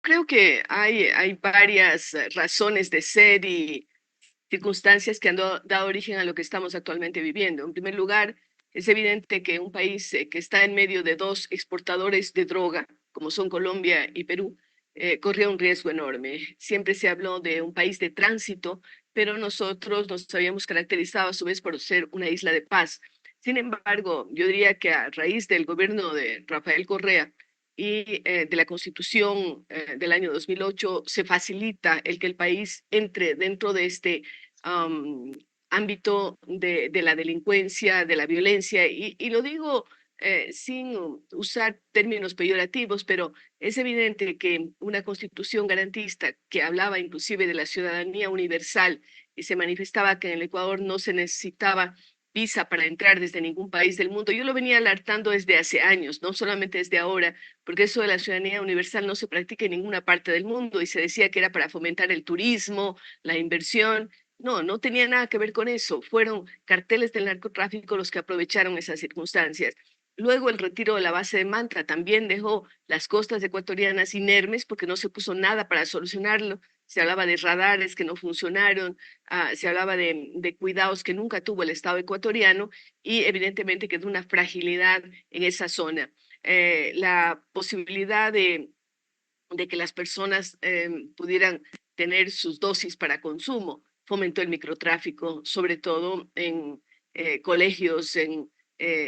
Creo que hay varias razones de ser y circunstancias que han dado origen a lo que estamos actualmente viviendo. En primer lugar, es evidente que un país que está en medio de dos exportadores de droga, como son Colombia y Perú, corría un riesgo enorme. Siempre se habló de un país de tránsito, pero nosotros nos habíamos caracterizado a su vez por ser una isla de paz. Sin embargo, yo diría que a raíz del gobierno de Rafael Correa, y de la Constitución del año 2008 se facilita el que el país entre dentro de este um, ámbito de la delincuencia, de la violencia, y lo digo sin usar términos peyorativos, pero es evidente que una constitución garantista que hablaba inclusive de la ciudadanía universal y se manifestaba que en el Ecuador no se necesitaba visa para entrar desde ningún país del mundo. Yo lo venía alertando desde hace años, no solamente desde ahora, porque eso de la ciudadanía universal no se practica en ninguna parte del mundo y se decía que era para fomentar el turismo, la inversión. No, no tenía nada que ver con eso. Fueron carteles del narcotráfico los que aprovecharon esas circunstancias. Luego el retiro de la base de Manta también dejó las costas ecuatorianas inermes porque no se puso nada para solucionarlo. Se hablaba de radares que no funcionaron, se hablaba de cuidados que nunca tuvo el Estado ecuatoriano y evidentemente que de una fragilidad en esa zona. La posibilidad de que las personas pudieran tener sus dosis para consumo. Fomentó el microtráfico, sobre todo en colegios,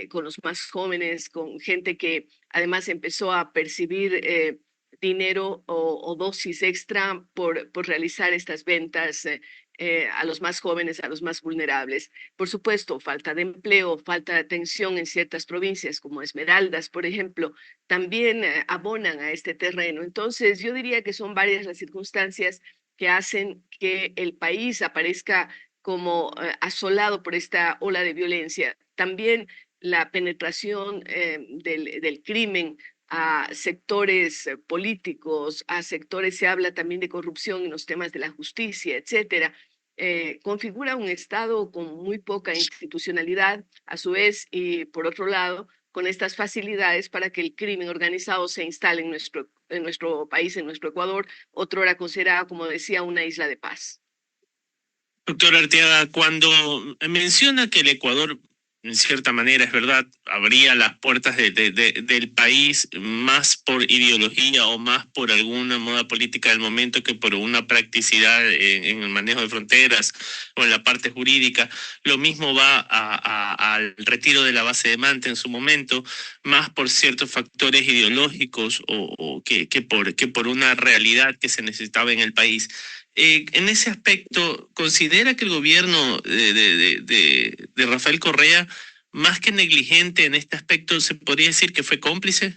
con los más jóvenes, con gente que además empezó a percibir dinero o dosis extra por realizar estas ventas a los más jóvenes, a los más vulnerables. Por supuesto, falta de empleo, falta de atención en ciertas provincias como Esmeraldas, por ejemplo, también abonan a este terreno. Entonces, yo diría que son varias las circunstancias que hacen que el país aparezca como asolado por esta ola de violencia. También la penetración del crimen a sectores políticos, a sectores, se habla también de corrupción en los temas de la justicia, etcétera. Configura un Estado con muy poca institucionalidad, a su vez, y por otro lado, con estas facilidades para que el crimen organizado se instale en nuestro país, en nuestro Ecuador, otrora considerada, como decía, una isla de paz. Doctor Arteaga, cuando menciona que el Ecuador, en cierta manera, es verdad, abría las puertas del país más por ideología o más por alguna moda política del momento que por una practicidad en el manejo de fronteras o en la parte jurídica, lo mismo va al retiro de la base de Manta en su momento, más por ciertos factores ideológicos que por una realidad que se necesitaba en el país. En ese aspecto, ¿considera que el gobierno de Rafael Correa, más que negligente en este aspecto, se podría decir que fue cómplice?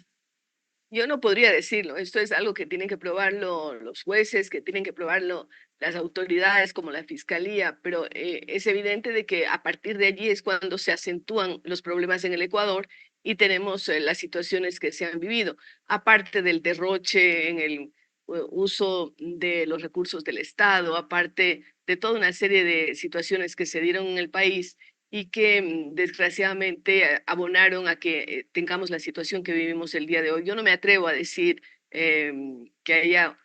Yo no podría decirlo, esto es algo que tienen que probarlo los jueces, que tienen que probarlo las autoridades como la fiscalía, pero es evidente de que a partir de allí es cuando se acentúan los problemas en el Ecuador y tenemos las situaciones que se han vivido, aparte del derroche en el uso de los recursos del Estado, aparte de toda una serie de situaciones que se dieron en el país y que desgraciadamente abonaron a que tengamos la situación que vivimos el día de hoy. Yo no me atrevo a decir que haya,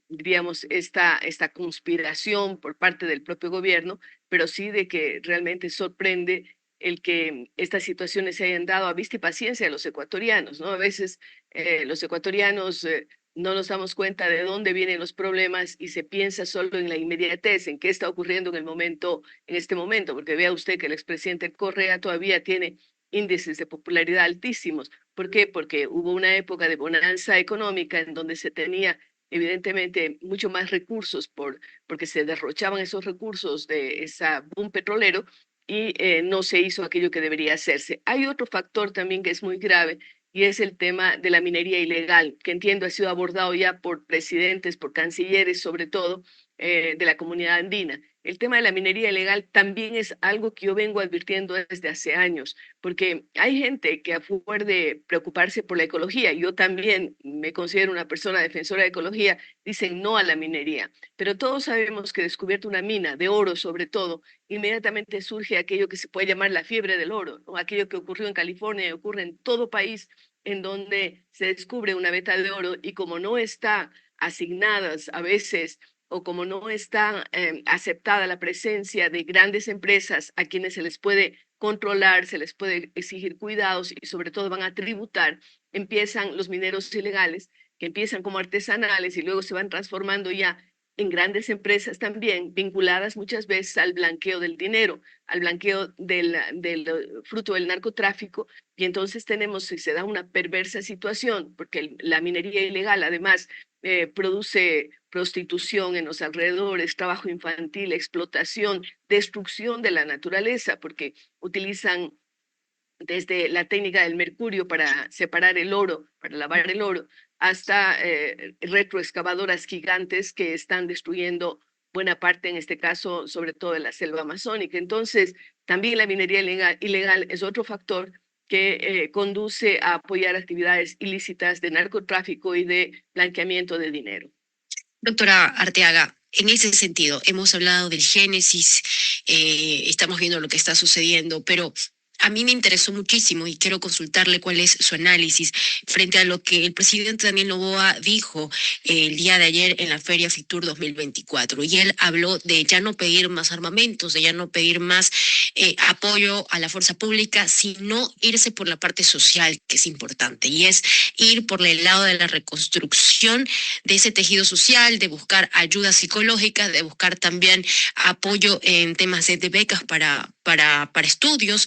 diríamos, esta conspiración por parte del propio gobierno, pero sí de que realmente sorprende el que estas situaciones se hayan dado a vista y paciencia de los ecuatorianos, ¿no? A veces los ecuatorianos no nos damos cuenta de dónde vienen los problemas y se piensa solo en la inmediatez, en qué está ocurriendo en este momento, porque vea usted que el expresidente Correa todavía tiene índices de popularidad altísimos. ¿Por qué? Porque hubo una época de bonanza económica en donde se tenía evidentemente mucho más recursos porque se derrochaban esos recursos de esa boom petrolero y no se hizo aquello que debería hacerse. Hay otro factor también que es muy grave y es el tema de la minería ilegal, que entiendo ha sido abordado ya por presidentes, por cancilleres, sobre todo de la comunidad andina. El tema de la minería ilegal también es algo que yo vengo advirtiendo desde hace años, porque hay gente que a favor de preocuparse por la ecología, yo también me considero una persona defensora de ecología, dicen no a la minería, pero todos sabemos que descubierto una mina de oro sobre todo, inmediatamente surge aquello que se puede llamar la fiebre del oro, ¿no? Aquello que ocurrió en California y ocurre en todo país en donde se descubre una veta de oro y como no está asignadas a veces o como no está aceptada la presencia de grandes empresas a quienes se les puede controlar, se les puede exigir cuidados y sobre todo van a tributar, empiezan los mineros ilegales, que empiezan como artesanales y luego se van transformando ya en grandes empresas también, vinculadas muchas veces al blanqueo del dinero, al blanqueo del fruto del narcotráfico, y entonces tenemos, si se da una perversa situación, porque la minería ilegal además produce prostitución en los alrededores, trabajo infantil, explotación, destrucción de la naturaleza, porque utilizan desde la técnica del mercurio para separar el oro, para lavar el oro, hasta retroexcavadoras gigantes que están destruyendo buena parte, en este caso, sobre todo de la selva amazónica. Entonces, también la minería ilegal es otro factor que conduce a apoyar actividades ilícitas de narcotráfico y de blanqueamiento de dinero. Doctora Arteaga, en ese sentido, hemos hablado del génesis, estamos viendo lo que está sucediendo, pero a mí me interesó muchísimo y quiero consultarle cuál es su análisis frente a lo que el presidente Daniel Noboa dijo el día de ayer en la Feria Fitur 2024. Y él habló de ya no pedir más armamentos, de ya no pedir más apoyo a la fuerza pública, sino irse por la parte social, que es importante, y es ir por el lado de la reconstrucción de ese tejido social, de buscar ayuda psicológica, de buscar también apoyo en temas de becas para estudios.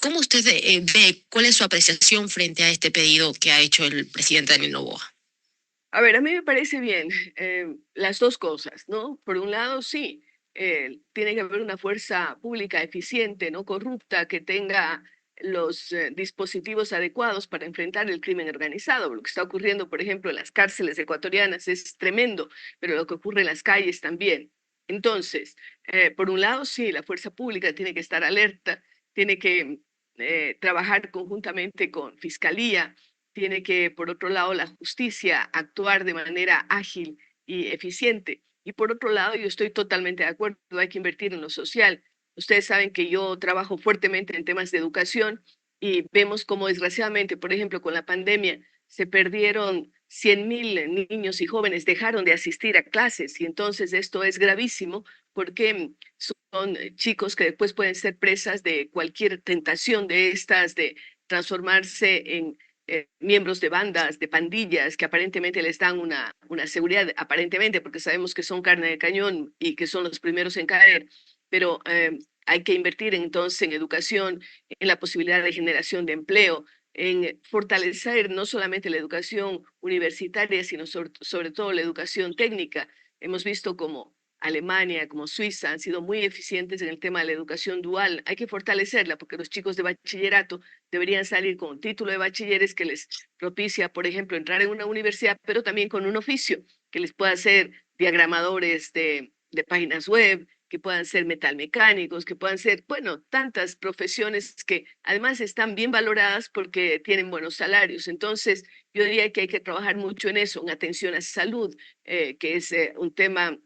¿Cómo usted ve, cuál es su apreciación frente a este pedido que ha hecho el presidente Daniel Noboa? A ver, a mí me parece bien las dos cosas, ¿no? Por un lado, sí, tiene que haber una fuerza pública eficiente, no corrupta, que tenga los dispositivos adecuados para enfrentar el crimen organizado. Lo que está ocurriendo, por ejemplo, en las cárceles ecuatorianas es tremendo, pero lo que ocurre en las calles también. Entonces, por un lado, sí, la fuerza pública tiene que estar alerta, tiene que trabajar conjuntamente con fiscalía, tiene que, por otro lado, la justicia actuar de manera ágil y eficiente. Y por otro lado, yo estoy totalmente de acuerdo, hay que invertir en lo social. Ustedes saben que yo trabajo fuertemente en temas de educación y vemos cómo desgraciadamente, por ejemplo, con la pandemia, se perdieron 100.000 niños y jóvenes, dejaron de asistir a clases y entonces esto es gravísimo porque son chicos que después pueden ser presas de cualquier tentación de estas, de transformarse en miembros de bandas, de pandillas, que aparentemente les dan una seguridad, aparentemente, porque sabemos que son carne de cañón y que son los primeros en caer, pero hay que invertir entonces en educación, en la posibilidad de generación de empleo, en fortalecer no solamente la educación universitaria, sino sobre todo la educación técnica. Hemos visto como Alemania, como Suiza, han sido muy eficientes en el tema de la educación dual. Hay que fortalecerla porque los chicos de bachillerato deberían salir con un título de bachilleres que les propicia, por ejemplo, entrar en una universidad, pero también con un oficio que les pueda ser diagramadores de páginas web, que puedan ser metalmecánicos, que puedan ser, bueno, tantas profesiones que además están bien valoradas porque tienen buenos salarios. Entonces, yo diría que hay que trabajar mucho en eso, en atención a salud, que es un tema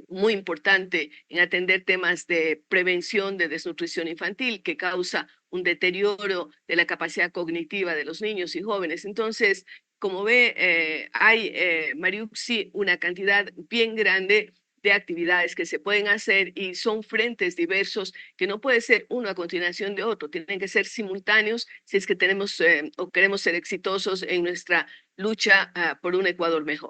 muy importante en atender temas de prevención de desnutrición infantil que causa un deterioro de la capacidad cognitiva de los niños y jóvenes. Entonces, como ve, hay, Mariuxi, una cantidad bien grande de actividades que se pueden hacer y son frentes diversos que no puede ser uno a continuación de otro, tienen que ser simultáneos si es que tenemos o queremos ser exitosos en nuestra lucha por un Ecuador mejor.